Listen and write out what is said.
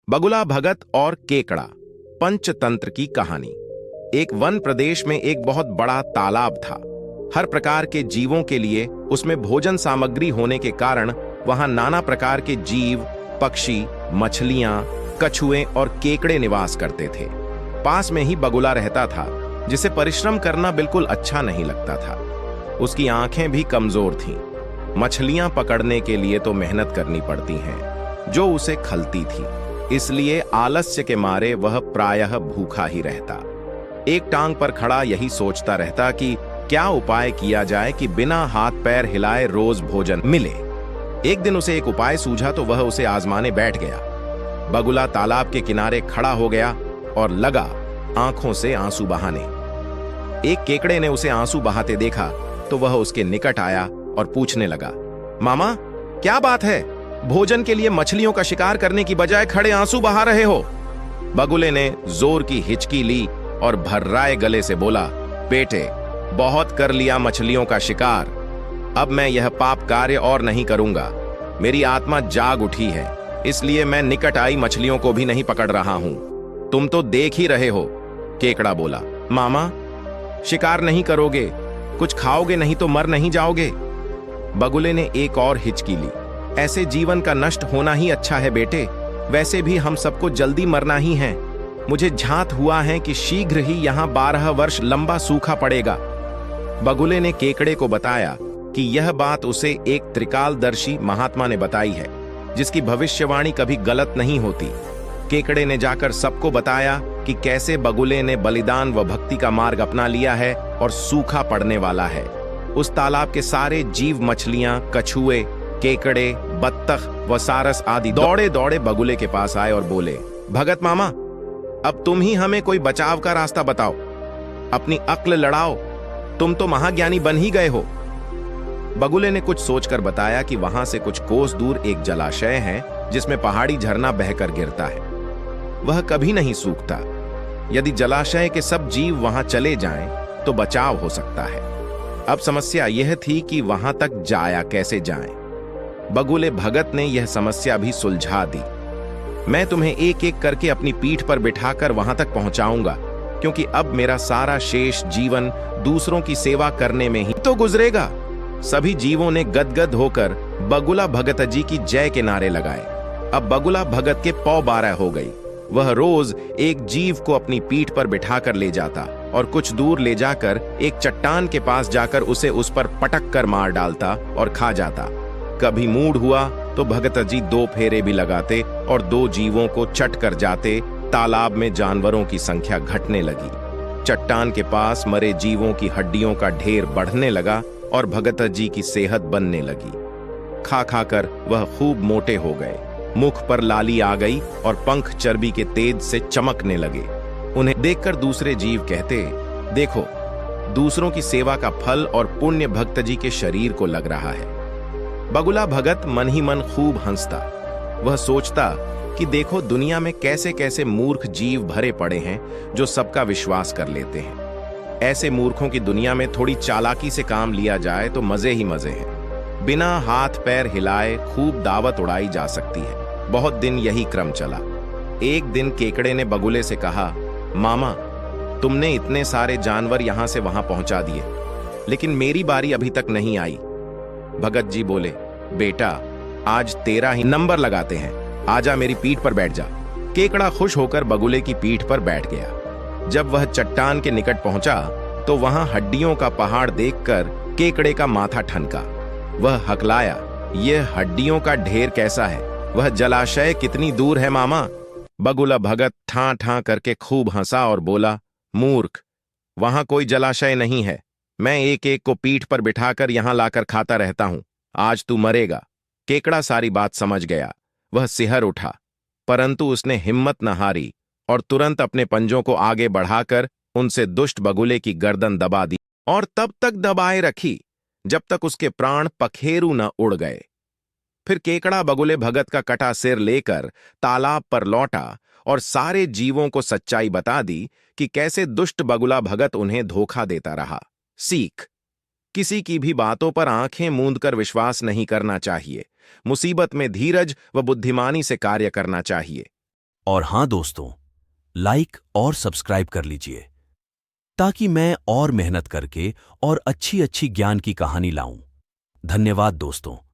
बगुला भगत और केकड़ा पंचतंत्र की कहानी। एक वन प्रदेश में एक बहुत बड़ा तालाब था। हर प्रकार के जीवों के लिए उसमें भोजन सामग्री होने के कारण वहां नाना प्रकार के जीव, पक्षी, मछलियां, कछुए और केकड़े निवास करते थे। पास में ही बगुला रहता था, जिसे परिश्रम करना बिल्कुल अच्छा नहीं लगता था। उसकी आंखें भी कमजोर थीं। मछलियां पकड़ने के लिए तो मेहनत करनी पड़ती हैं, जो उसे खलती थी। इसलिए आलस्य के मारे वह प्रायः भूखा ही रहता। एक टांग पर खड़ा यही सोचता रहता कि क्या उपाय किया जाए कि बिना हाथ पैर हिलाए रोज भोजन मिले। एक दिन उसे एक उपाय सूझा तो वह उसे आजमाने बैठ गया। बगुला तालाब के किनारे खड़ा हो गया और लगा आंखों से आंसू बहाने। एक केकड़े ने उसे आंसू बहाते देखा तो वह उसके निकट आया और पूछने लगा, मामा क्या बात है, भोजन के लिए मछलियों का शिकार करने की बजाय खड़े आंसू बहा रहे हो? बगुले ने जोर की हिचकी ली और भर्राए गले से बोला, बेटे बहुत कर लिया मछलियों का शिकार, अब मैं यह पाप कार्य और नहीं करूंगा। मेरी आत्मा जाग उठी है, इसलिए मैं निकट आई मछलियों को भी नहीं पकड़ रहा हूं। तुम तो देख ही रहे हो। केकड़ा बोला, मामा शिकार नहीं करोगे, कुछ खाओगे नहीं तो मर नहीं जाओगे? बगुले ने एक और हिचकी ली, ऐसे जीवन का नष्ट होना ही अच्छा है बेटे, वैसे भी हम सबको जल्दी मरना ही है। मुझे झांत हुआ है कि शीघ्र ही यहां 12 वर्ष लंबा सूखा पड़ेगा। बगुले ने केकड़े को बताया कि यह बात उसे एक त्रिकालदर्शी महात्मा ने बताई है, जिसकी भविष्यवाणी कभी गलत नहीं होती। केकड़े ने जाकर सबको बताया कि कैसे बगुले ने बलिदान व भक्ति का मार्ग अपना लिया है और सूखा पड़ने वाला है। उस तालाब के सारे जीव, मछलियां, कछुए, केकड़े, बत्तख व सारस आदि दौड़े दौड़े बगुले के पास आए और बोले, भगत मामा अब तुम ही हमें कोई बचाव का रास्ता बताओ, अपनी अक्ल लड़ाओ, तुम तो महाज्ञानी बन ही गए हो। बगुले ने कुछ सोचकर बताया कि वहां से कुछ कोस दूर एक जलाशय है, जिसमें पहाड़ी झरना बहकर गिरता है। वह कभी नहीं सूखता। यदि जलाशय के सब जीव वहां चले जाएं, तो बचाव हो सकता है। अब समस्या यह थी कि वहां तक जाया कैसे जाएं। बगुले भगत ने यह समस्या भी सुलझा दी। मैं तुम्हें एक एक करके अपनी पीठ पर बिठाकर वहां तक पहुंचाऊंगा, क्योंकि अब मेरा सारा शेष जीवन दूसरों की सेवा करने में ही तो गुजरेगा। सभी जीवों ने गदगद होकर बगुला भगत जी की जय के नारे लगाए। अब बगुला भगत के पौ 12 हो गई। वह रोज एक जीव को अपनी पीठ पर बिठाकर ले जाता और कुछ दूर ले जाकर एक चट्टान के पास जाकर उसे उस पर पटक कर मार डालता और खा जाता। कभी मूड हुआ तो भगत जी 2 फेरे भी लगाते और 2 जीवों को चट कर जाते। तालाब में जानवरों की संख्या घटने लगी। चट्टान के पास मरे जीवों की हड्डियों का ढेर बढ़ने लगा और भगत जी की सेहत बनने लगी। खा खाकर वह खूब मोटे हो गए। मुख पर लाली आ गई और पंख चर्बी के तेज से चमकने लगे। उन्हें देखकर दूसरे जीव कहते, देखो दूसरों की सेवा का फल और पुण्य भक्त जी के शरीर को लग रहा है। बगुला भगत मन ही मन खूब हंसता। वह सोचता कि देखो दुनिया में कैसे कैसे मूर्ख जीव भरे पड़े हैं, जो सबका विश्वास कर लेते हैं। ऐसे मूर्खों की दुनिया में थोड़ी चालाकी से काम लिया जाए तो मजे ही मजे हैं। बिना हाथ पैर हिलाए खूब दावत उड़ाई जा सकती है। बहुत दिन यही क्रम चला। एक दिन केकड़े ने बगुले से कहा, मामा तुमने इतने सारे जानवर यहां से वहां पहुंचा दिए, लेकिन मेरी बारी अभी तक नहीं आई। भगत जी बोले, बेटा आज तेरा ही नंबर लगाते हैं, आजा मेरी पीठ पर बैठ जा। केकड़ा खुश होकर बगुले की पीठ पर बैठ गया। जब वह चट्टान के निकट पहुंचा तो वहां हड्डियों का पहाड़ देखकर केकड़े का माथा ठनका। वह हकलाया, यह हड्डियों का ढेर कैसा है? वह जलाशय कितनी दूर है मामा? बगुला भगत ठां ठां करके खूब हंसा और बोला, मूर्ख वहां कोई जलाशय नहीं है। मैं एक एक को पीठ पर बिठाकर यहां लाकर खाता रहता हूं। आज तू मरेगा। केकड़ा सारी बात समझ गया। वह सिहर उठा, परंतु उसने हिम्मत न हारी और तुरंत अपने पंजों को आगे बढ़ाकर उनसे दुष्ट बगुले की गर्दन दबा दी और तब तक दबाए रखी जब तक उसके प्राण पखेरु न उड़ गए। फिर केकड़ा बगुले भगत का कटा सिर लेकर तालाब पर लौटा और सारे जीवों को सच्चाई बता दी कि कैसे दुष्ट बगुला भगत उन्हें धोखा देता रहा। सीख, किसी की भी बातों पर आंखें मूंदकर विश्वास नहीं करना चाहिए। मुसीबत में धीरज व बुद्धिमानी से कार्य करना चाहिए। और हाँ दोस्तों, लाइक और सब्सक्राइब कर लीजिए ताकि मैं और मेहनत करके और अच्छी अच्छी ज्ञान की कहानी लाऊं। धन्यवाद दोस्तों।